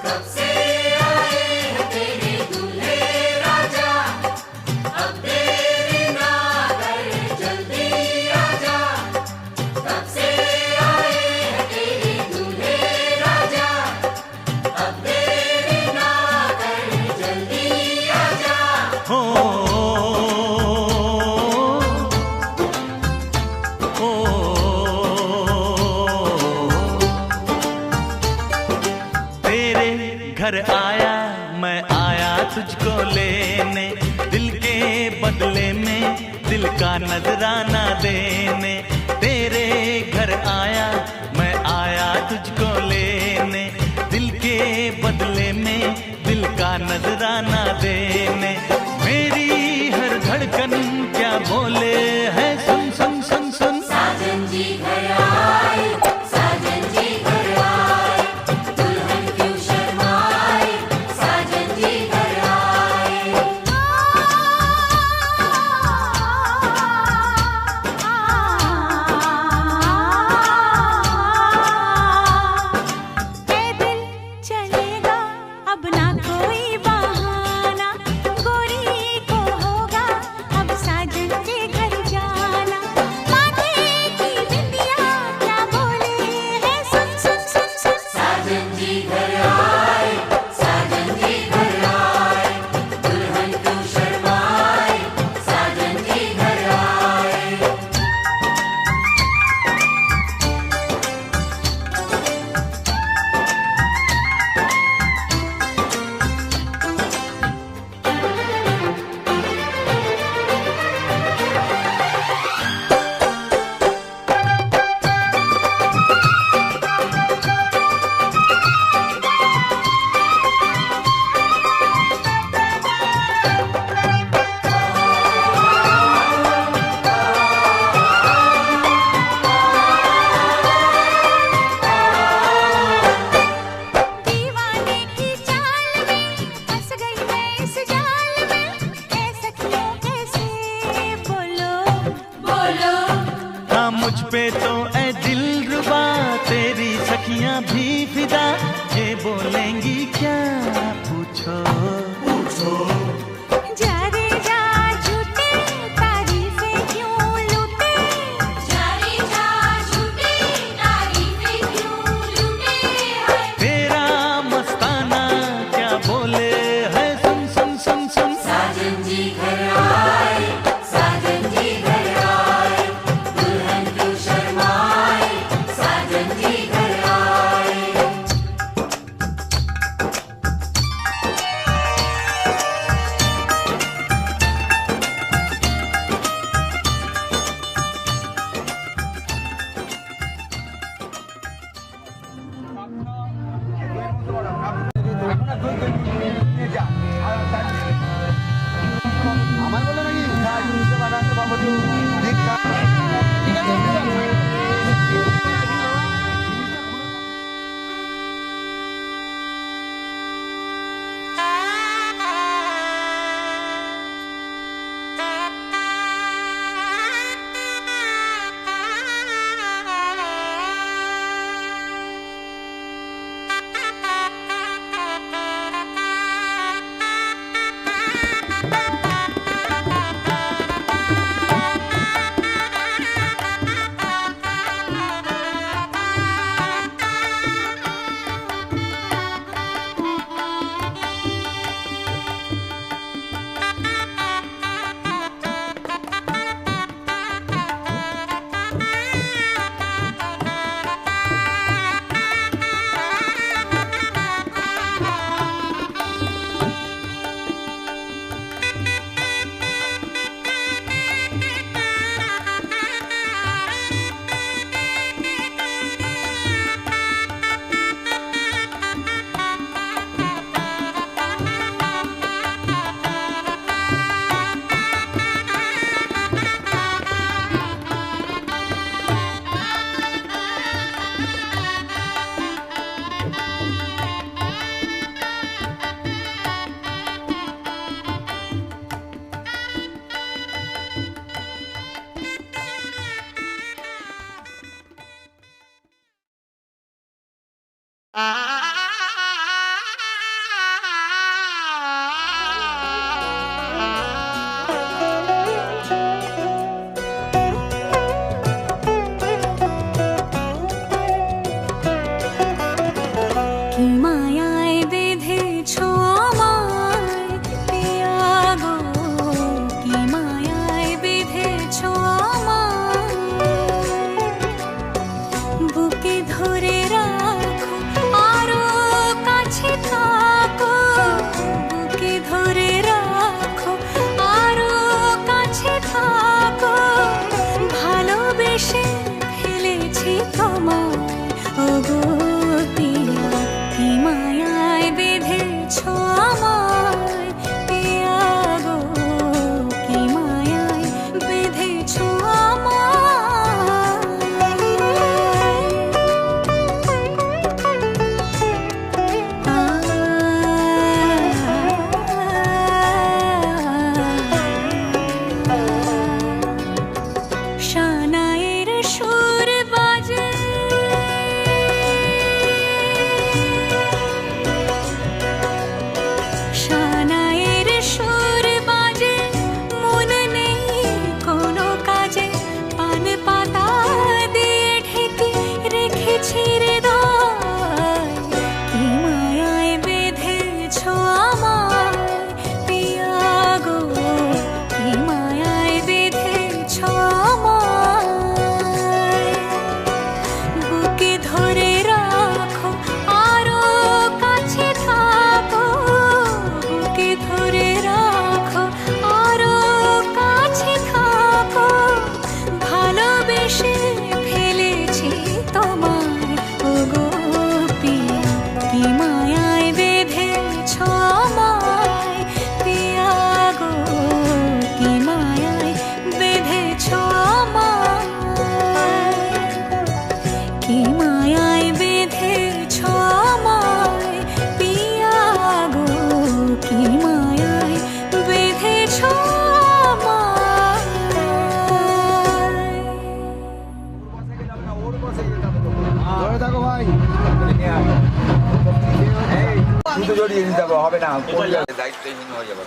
कब से आए हैं तेरे दूल्हे राजा, अब देरी ना कर जल्दी आजा। कब से आए हैं तेरे दूल्हे राजा, अब देरी ना कर जल्दी आजा। हो तेरे घर आया मैं आया तुझको लेने, दिल के बदले में दिल का नजराना देने। तेरे घर आया मैं आया तुझको लेने, दिल के बदले में दिल का नजराना देने। मेरी हर धड़कन क्या बोले है, सुन सुन सुन सुन। साजन जी घर आए, साजन जी घर आए, दुल्हन क्यों शर्माए, साजन जी घर आए। ए दिल चलेगा अब ना कोई बहाना, गोरी को होगा अब साजन के घर जाना। माथे की बिंदिया क्या बोले है, सुन सुन सुन सुन। साजन जी घर आए, साजन जी घर आए, दुल्हन क्यों शर्माए, साजन जी घर आए। दीवाने की चाल में फंस गई मैं इस जाल में, ए सखियों कैसे बोलो बोलो हाँ मुझ पे तो ऐ दिलरुबा तेरी सखियां भी फिदा, ये बोलेंगी क्या पूछो पूछो। जा रे जा झूठे तारीफें क्यों लूटे, जारी जा झूठी तारीफें क्यों लूटे हैं। तेरा मस्ताना क्या बोले है, सुन सुन सुन सुन। साजन जी घर आए, साजन जी घर आए, दुल्हन क्यों शर्माए, साजन जी घर आए। জড়িয়ে নিতে হবে না, দায়িত্বহীন হয়ে যাবে।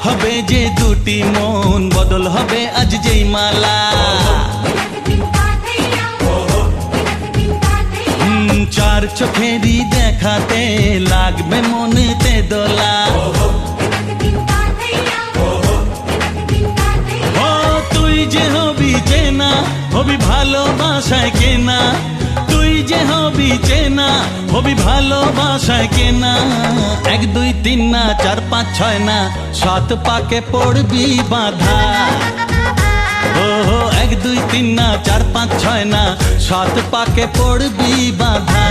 হবে যে দুটি মন বদল হবে আজ যেই মালা চার চোখেরই দেখাতে লাগবে মনেতে দোলা ও তুই যে হবি চেনা হবি ভালোবাসায় কেনা তুই যে হবি চেনা হবি ভালোবাসায় কেনা 1 2 3 না 4 5 6 না 7 পাকে পড়বি বাঁধা ও 1 2 3 না 4 5 6 না 7 পাকে পড়বি বাঁধা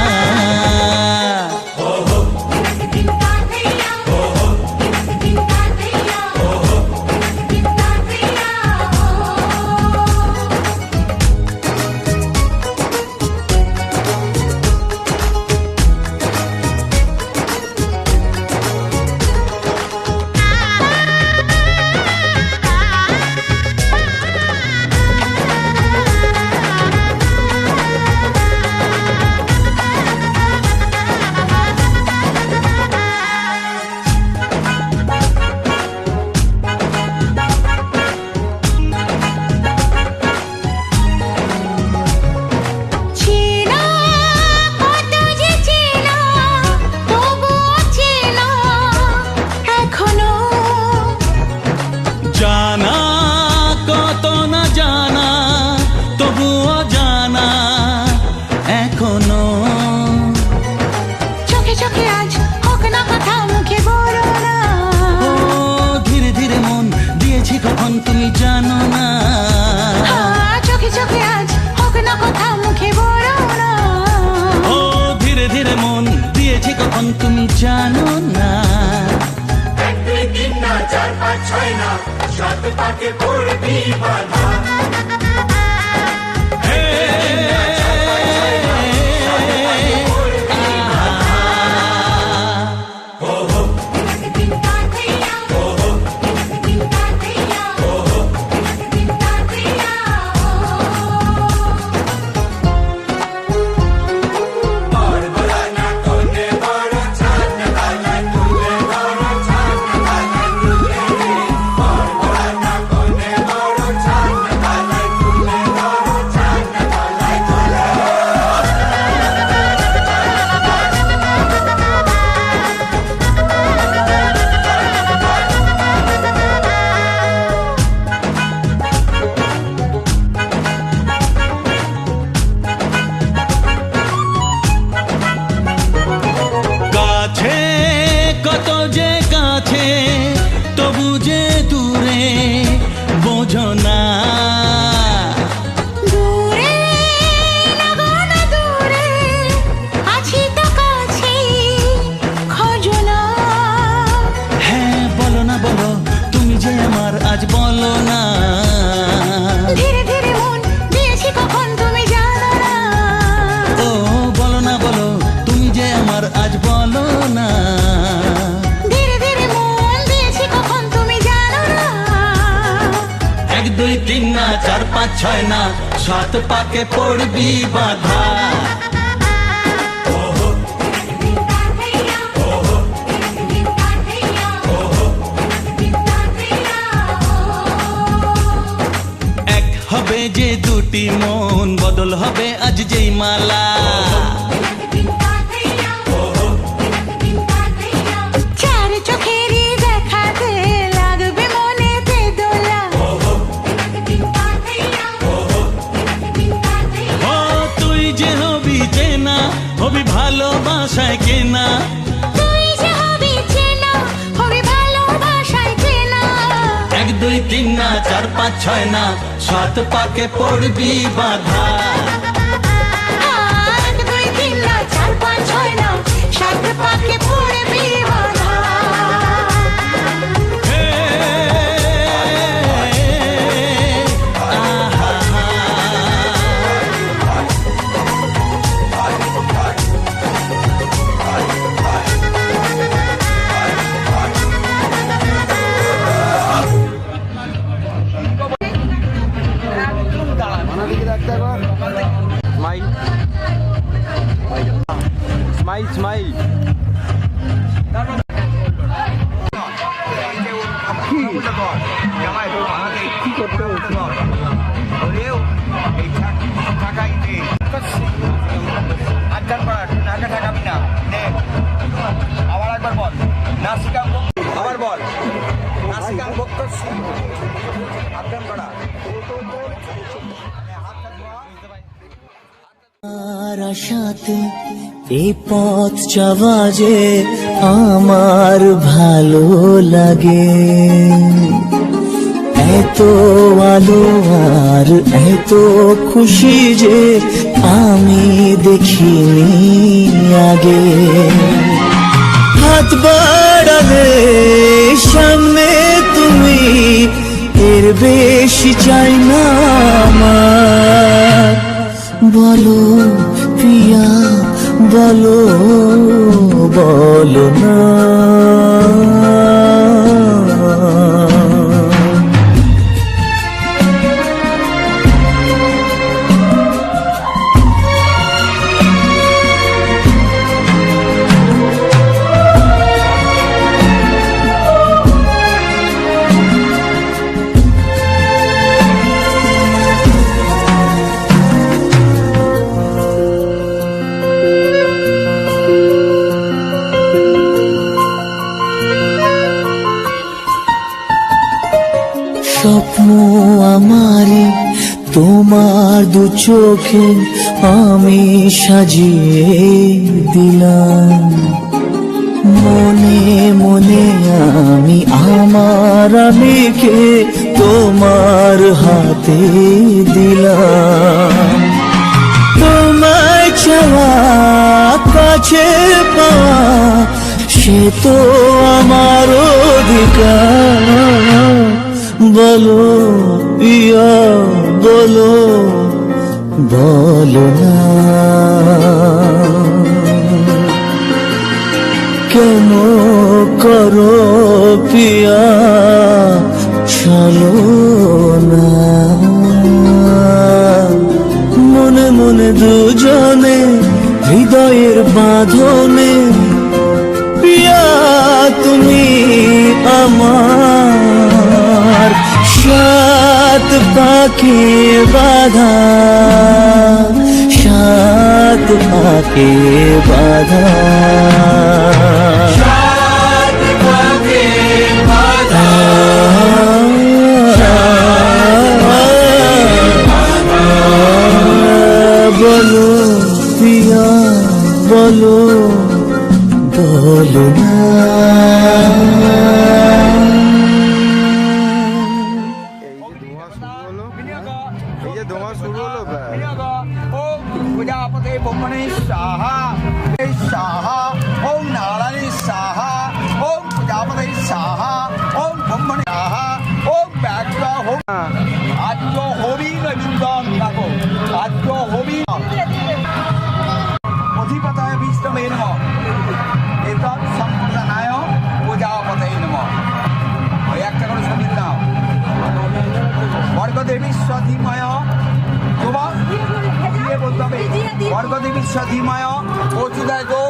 জানা কত না জানা তবুও জানা এখনো চোখে চোখে আজ হোক না কথা মুখে বলো না ও ধীরে ধীরে মন দিয়েছি কখন তুমি জানো না চোখে চোখে আজ হোক না কথা মুখে বলো না ও ধীরে ধীরে মন দিয়েছি কখন তুমি জানো না 1 2 3 না 4 5 6 না 7 পাকে পড়বি বাঁধা কত যে কাছে তবু যে দূরে বোঝো না দূরে লাগো না দূরে আছি তো কাছে খোঁজো না হ্যাঁ বলো না বলো তুমি যে আমার আজ বলো না ধীরে ধীরে মন দিয়েছি কখন তুমি জানো না ও বলো না বলো তুমি যে আমার আজ বলো না ধীরে ধীরে মন দিয়েছি কখন তুমি জানো না 1 2 3 না 4 5 6 না 7 পাকে পড়বি বাঁধা এক হবে যে দুটি মন বদল হবে আজ যেই মালা ভাষায় কেনা, তুই যে হবি চেনা, হবি ভালোবাসায় চেনা। 1 2 3 না 4 5 6 না, 7 পাকে পড়বি বাধা। 1 2 3 না 4 5 6 না, 7 পাকে পড়বি বাধা। স্মাইল স্মাইল কি করতে হচ্ছে আবার একবার বল নাসিকাম আবার বল নাসিকাম ভক্ত আজ্ঞান করা আর আশাতে এই পথ যাওয়া যে আমার ভালো লাগে, এত আলো আর এত খুশি যে আমি দেখিনি আগে। হাত বাড়ালে সামনে তুমি, এর বেশি চাই না আমার। বলো প্রিয়া বলো, বলো না। স্বপ্ন আমারে তোমার দু চোখে আমি সাজিয়ে দিলাম, মনে মনে আমি আমার আমিকে তোমার হাতে দিলাম। তোমায় চাওয়া কাছে পাওয়া সে তো আমার অধিকার। বলো ইয়া বলো, বলো না কেন করো পিয়া চলো না। মনে মনে দুজনে হৃদয়ের বাঁধনে, পিয়া তুমি আমার, 7 পাকে বাধা, 7 পাকে বাধা। বলো পিয়া বলো, বলো না। এই যে ধোঁয়া শুরু হলো ওম প্রজাপতে ব্রহ্মণে সাহা সাহা ওম নারায়ণী সাহা ওম প্রজাপতে সাহা ওম ব্রহ্মণে সাহা ওম ব্যাঘ্র হোম আদ্য হবি নবীন্দন রাখো আদ্য হবি অধিপতায় বিষ্ণবে নমঃ এতৎ সম্প্রদানায় প্রজাপতে নমঃ। ওই একটা করে ছবি দাও। বর্গদেবী স্বধীময় তোমার দিয়ে বলতে হবে বর্গদেবী স্বধীময় পৌঁছুদায় দো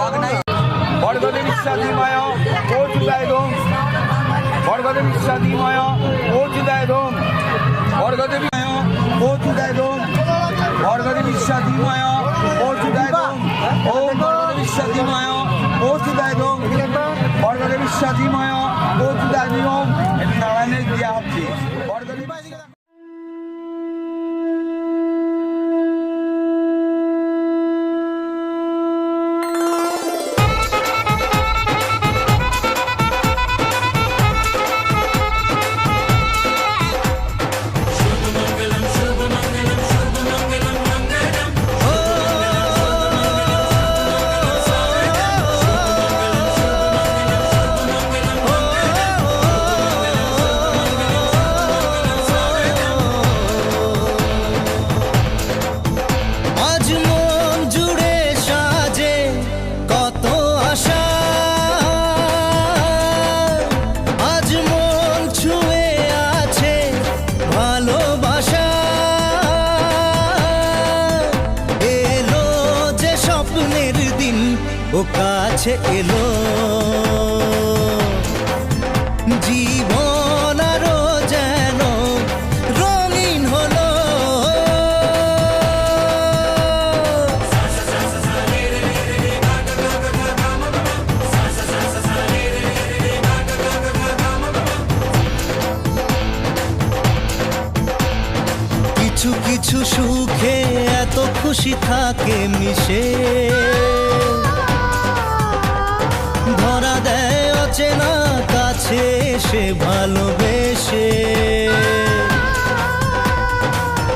অগ্নাই বর্গদেবী স্বধীময় পৌঁছুদায় দো বর্গদেবী স্বধীময় পৌঁছুদায় দো বর্গদেবী পৌঁছুদায় দো বর্গদেবী স্বধীময় পৌঁছুদায় দো ওম বর্গদেবী স্বধীময় পৌঁছুদায় দো বর্গদেবী স্বধীময় পৌঁছুদায় নিয়ম নারায়ণের দেওয়া হচ্ছে বর্গদেবী। ও কাছে এলো জীবন আরো যেন রঙিন হলো কিছু কিছু সুখে এত খুশি থাকে মিশে ধরা দেয় অচেনা কাছে এসে ভালোবেসে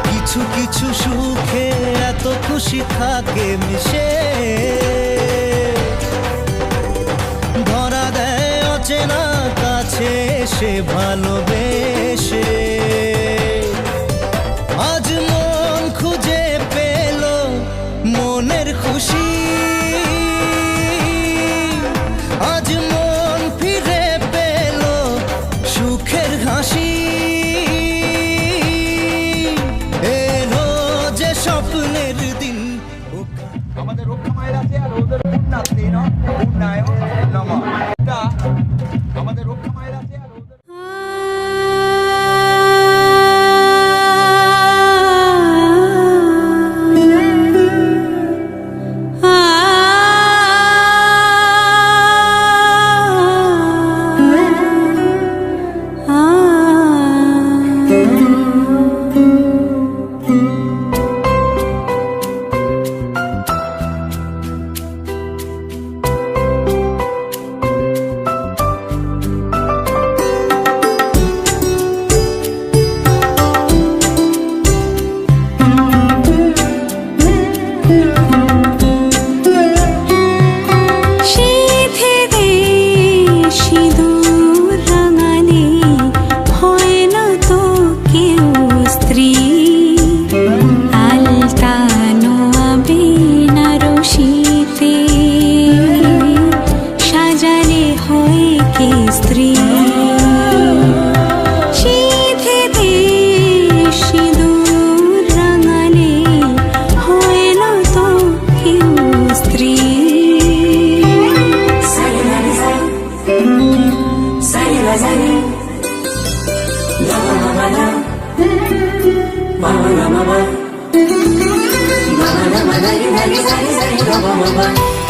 কিছু কিছু সুখে এত খুশি থাকে মিশে ধরা দেয় অচেনা কাছে এসে ভালোবেসে আজ মন খুঁজে পেল মনের খুশি আজ মন ফিরে পেল সুখের হাসি এলো যে স্বপ্নের দিন আমাদের রক্ষা মায়ের আছে আর ওদের উন্নতি উন্নয়ন নমঃ এটা আমাদের রক্ষা মায়ের আছে আর ওদের Mama, mama, mama, mama, mama, mama, mama, mama, mama, mama,